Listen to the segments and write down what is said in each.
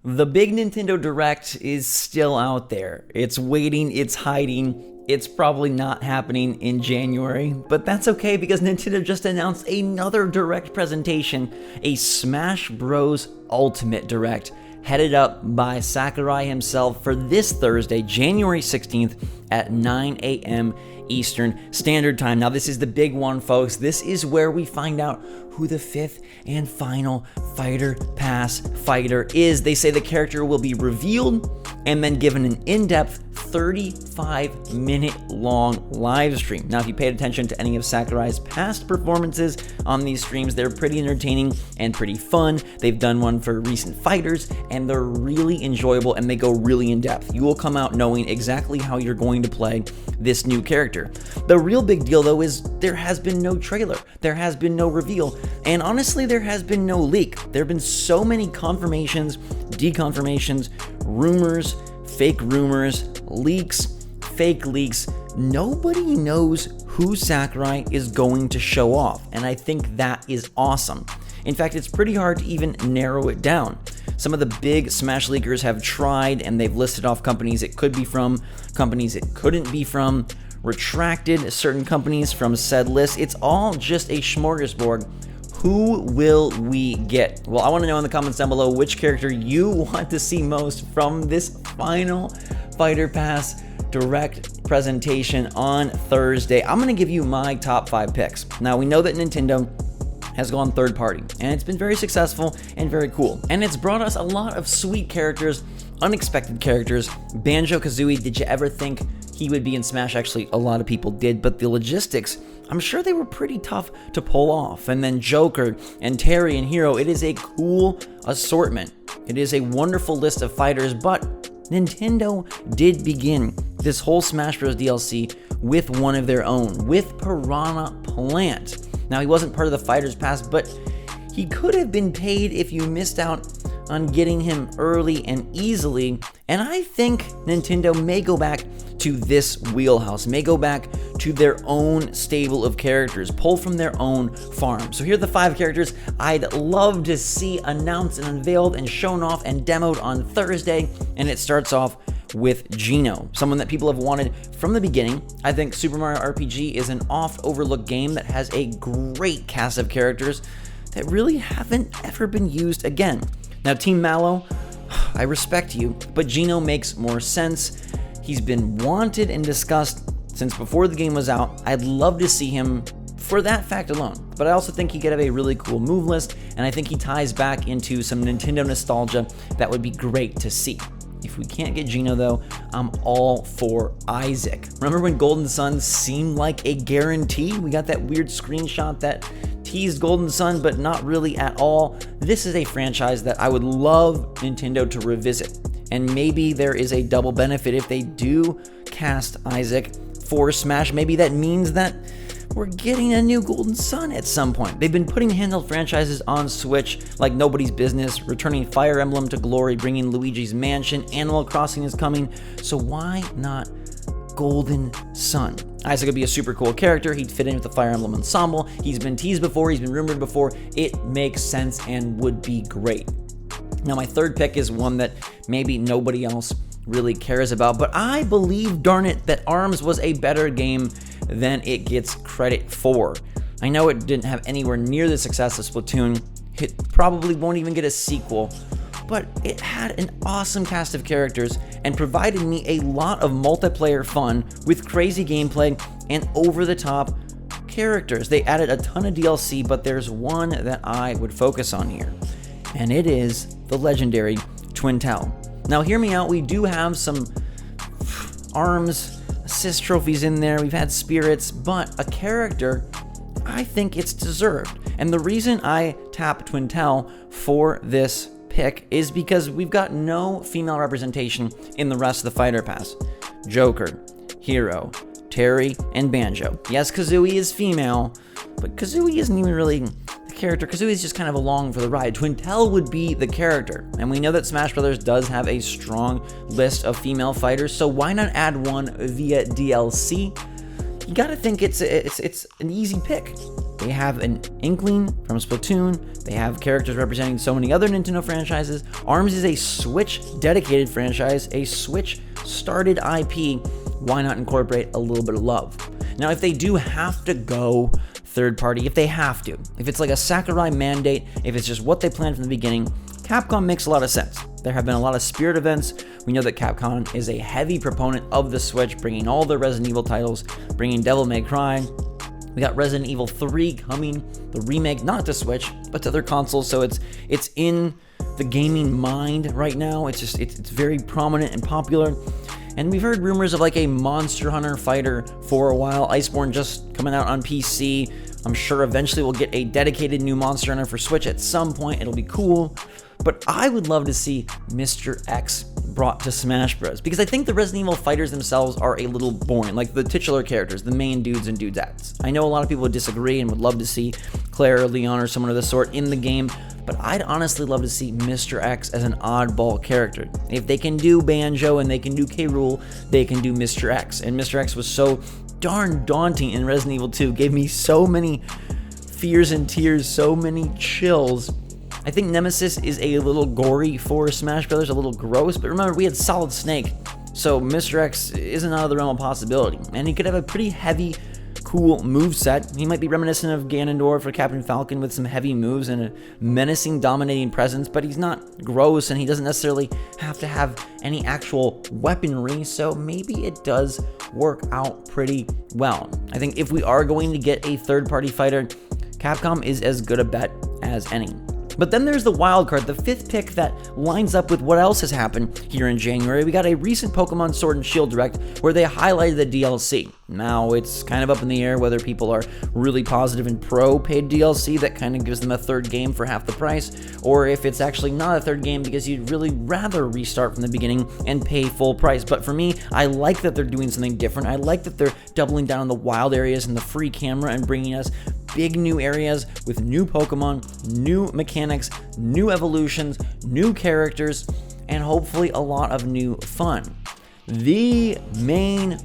The big Nintendo Direct is still out there. It's waiting, it's hiding. It's probably not happening in January, but that's okay because Nintendo just announced another Direct presentation, a Smash Bros. Ultimate Direct, headed up by Sakurai himself for this Thursday, January 16th at 9 a.m. Eastern Standard Time. Now, this is the big one, folks. This is where we find out who the fifth and final Fighter Pass fighter is. They say the character will be revealed and then given an in-depth 35-minute long live stream. Now, if you paid attention to any of Sakurai's past performances on these streams, they're pretty entertaining and pretty fun. They've done one for recent fighters, and they're really enjoyable, and they go really in-depth. You will come out knowing exactly how you're going to play this new character. The real big deal, though, is there has been no trailer. There has been no reveal, and honestly, there has been no leak. There have been so many confirmations, deconfirmations, rumors, fake rumors, leaks, fake leaks. Nobody knows who Sakurai is going to show off, and I think that is awesome. In fact, it's pretty hard to even narrow it down. Some of the big Smash leakers have tried, and they've listed off companies it could be from, companies it couldn't be from, retracted certain companies from said list. It's all just a smorgasbord. Who will we get? Well, I want to know in the comments down below which character you want to see most from this final Fighter Pass Direct presentation on Thursday. I'm going to give you my top 5 picks. Now, we know that Nintendo has gone third party, and it's been very successful and very cool. And it's brought us a lot of sweet characters, unexpected characters. Banjo-Kazooie, did you ever think he would be in Smash? Actually, a lot of people did, but the logistics, I'm sure they were pretty tough to pull off. And then Joker and Terry and Hero, it is a cool assortment. It is a wonderful list of fighters, but Nintendo did begin this whole Smash Bros. DLC with one of their own, with Piranha Plant. Now, he wasn't part of the Fighters Pass, but he could have been paid if you missed out on getting him early and easily, and I think Nintendo may go back to this wheelhouse, may go back to their own stable of characters, pull from their own farm. So here are the 5 characters I'd love to see announced and unveiled and shown off and demoed on Thursday, and it starts off with Geno, someone that people have wanted from the beginning. I think Super Mario RPG is an oft-overlooked game that has a great cast of characters that really haven't ever been used again. Now, Team Mallow, I respect you, but Geno makes more sense. He's been wanted and discussed since before the game was out. I'd love to see him for that fact alone, but I also think he could have a really cool move list, and I think he ties back into some Nintendo nostalgia that would be great to see. If we can't get Geno, though, I'm all for Isaac. Remember when Golden Sun seemed like a guarantee? We got that weird screenshot that teased Golden Sun, but not really at all. This is a franchise that I would love Nintendo to revisit. And maybe there is a double benefit if they do cast Isaac for Smash. Maybe that means that we're getting a new Golden Sun at some point. They've been putting handheld franchises on Switch like nobody's business, returning Fire Emblem to glory, bringing Luigi's Mansion, Animal Crossing is coming, so why not Golden Sun? Isaac would be a super cool character. He'd fit in with the Fire Emblem ensemble. He's been teased before, he's been rumored before. It makes sense and would be great. Now, my third pick is one that maybe nobody else really cares about, but I believe, darn it, that ARMS was a better game than it gets credit for. I know it didn't have anywhere near the success of Splatoon. It probably won't even get a sequel, but it had an awesome cast of characters and provided me a lot of multiplayer fun with crazy gameplay and over-the-top characters. They added a ton of DLC, but there's one that I would focus on here, and it is the legendary Twintelle. Now, hear me out. We do have some ARMS assist trophies in there. We've had spirits, but a character, I think it's deserved. And the reason I tap Twintelle for this pick is because we've got no female representation in the rest of the Fighter Pass. Joker, Hero, Terry, and Banjo. Yes, Kazooie is female, but Kazooie isn't even really the character. Kazooie is just kind of along for the ride. Twintelle would be the character, and we know that Smash Bros. Does have a strong list of female fighters, so why not add one via DLC? You gotta think it's an easy pick. They have an Inkling from Splatoon. They have characters representing so many other Nintendo franchises. ARMS is a Switch-dedicated franchise, a Switch-started IP. Why not incorporate a little bit of love? Now, if they do have to go third party, if it's like a Sakurai mandate, if it's just what they planned from the beginning, Capcom makes a lot of sense. There have been a lot of Spirit events. We know that Capcom is a heavy proponent of the Switch, bringing all their Resident Evil titles, bringing Devil May Cry. We got Resident Evil 3 coming, the remake, not to Switch, but to other consoles, so it's in the gaming mind right now. It's very prominent and popular. And we've heard rumors of like a Monster Hunter fighter for a while. Iceborne just coming out on PC. I'm sure eventually we'll get a dedicated new Monster Hunter for Switch at some point. It'll be cool. But I would love to see Mr. X brought to Smash Bros. Because I think the Resident Evil fighters themselves are a little boring, like the titular characters, the main dudes and dudettes. I know a lot of people would disagree and would love to see Claire or Leon or someone of the sort in the game, but I'd honestly love to see Mr. X as an oddball character. If they can do Banjo and they can do K. Rool, they can do Mr. X. And Mr. X was so darn daunting in Resident Evil 2, gave me so many fears and tears, so many chills. I think Nemesis is a little gory for Smash Brothers, a little gross, but remember, we had Solid Snake, so Mr. X isn't out of the realm of possibility, and he could have a pretty heavy, cool moveset. He might be reminiscent of Ganondorf or Captain Falcon with some heavy moves and a menacing, dominating presence, but he's not gross, and he doesn't necessarily have to have any actual weaponry, so maybe it does work out pretty well. I think if we are going to get a third-party fighter, Capcom is as good a bet as any. But then there's the wild card, the fifth pick that lines up with what else has happened here in January. We got a recent Pokemon Sword and Shield Direct where they highlighted the DLC. Now, it's kind of up in the air whether people are really positive and pro paid DLC that kind of gives them a third game for half the price, or if it's actually not a third game because you'd really rather restart from the beginning and pay full price. But for me, I like that they're doing something different. I like that they're doubling down on the wild areas and the free camera and bringing us big new areas with new Pokemon, new mechanics, new evolutions, new characters, and hopefully a lot of new fun. The main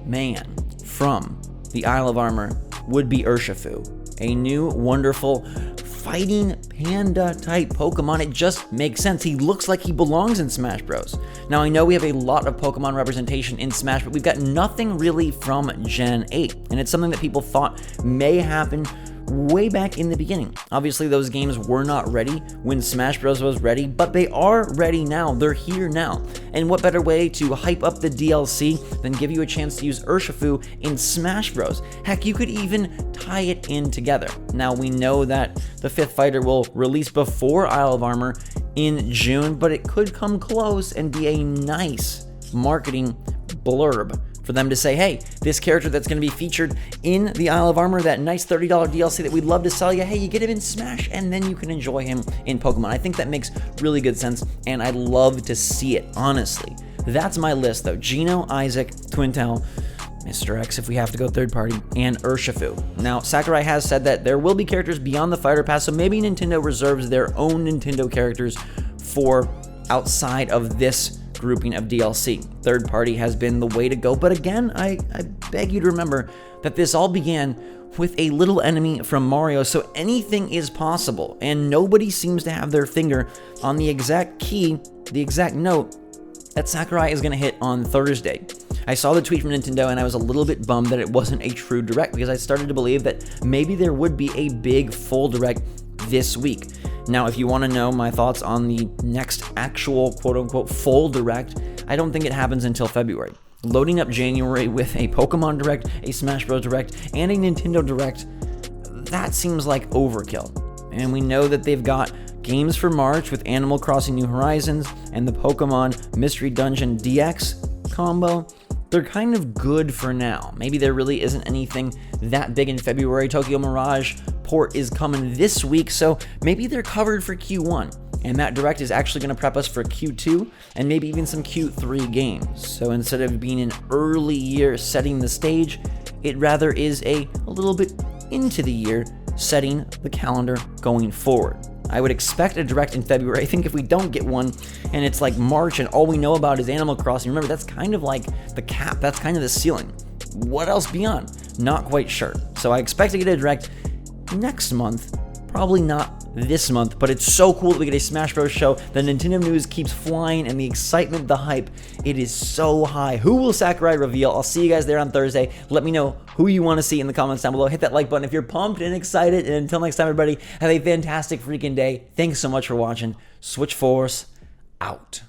man from the Isle of Armor would be Urshifu, a new wonderful fighting panda type Pokemon. It just makes sense. He looks like he belongs in Smash Bros. Now, I know we have a lot of Pokemon representation in Smash, but we've got nothing really from Gen 8, and it's something that people thought may happen way back in the beginning. Obviously, those games were not ready when Smash Bros. Was ready, but they are ready now. They're here now. And what better way to hype up the DLC than give you a chance to use Urshifu in Smash Bros? Heck, you could even tie it in together. Now, we know that the fifth fighter will release before Isle of Armor in June, but it could come close and be a nice marketing blurb for them to say, hey, this character that's going to be featured in the Isle of Armor, that nice $30 DLC that we'd love to sell you, hey, you get him in Smash, and then you can enjoy him in Pokemon. I think that makes really good sense, and I'd love to see it, honestly. That's my list, though. Geno, Isaac, Twintelle, Mr. X if we have to go third party, and Urshifu. Now, Sakurai has said that there will be characters beyond the Fighter Pass, so maybe Nintendo reserves their own Nintendo characters for outside of this grouping of DLC. Third party has been the way to go, but again, I beg you to remember that this all began with a little enemy from Mario, so anything is possible, and nobody seems to have their finger on the exact key, the exact note that Sakurai is going to hit on Thursday. I saw the tweet from Nintendo and I was a little bit bummed that it wasn't a true direct, because I started to believe that maybe there would be a big full direct this week. Now, if you want to know my thoughts on the next actual quote-unquote full direct, I don't think it happens until February. Loading up January with a Pokemon Direct, a Smash Bros. Direct, and a Nintendo Direct, that seems like overkill. And we know that they've got games for March with Animal Crossing New Horizons and the Pokemon Mystery Dungeon DX combo. They're kind of good for now. Maybe there really isn't anything that big in February. Tokyo Mirage port is coming this week, so maybe they're covered for Q1. And that direct is actually going to prep us for Q2 and maybe even some Q3 games. So instead of being an early year setting the stage, it rather is a little bit into the year setting the calendar going forward. I would expect a direct in February. I think if we don't get one and it's like March and all we know about is Animal Crossing, remember, that's kind of like the cap, that's kind of the ceiling. What else beyond? Not quite sure. So I expect to get a direct next month. Probably not this month, but it's so cool that we get a Smash Bros. Show. The Nintendo news keeps flying, and the excitement, the hype, it is so high. Who will Sakurai reveal? I'll see you guys there on Thursday. Let me know who you want to see in the comments down below. Hit that like button if you're pumped and excited. And until next time, everybody, have a fantastic freaking day. Thanks so much for watching. Switch Force out.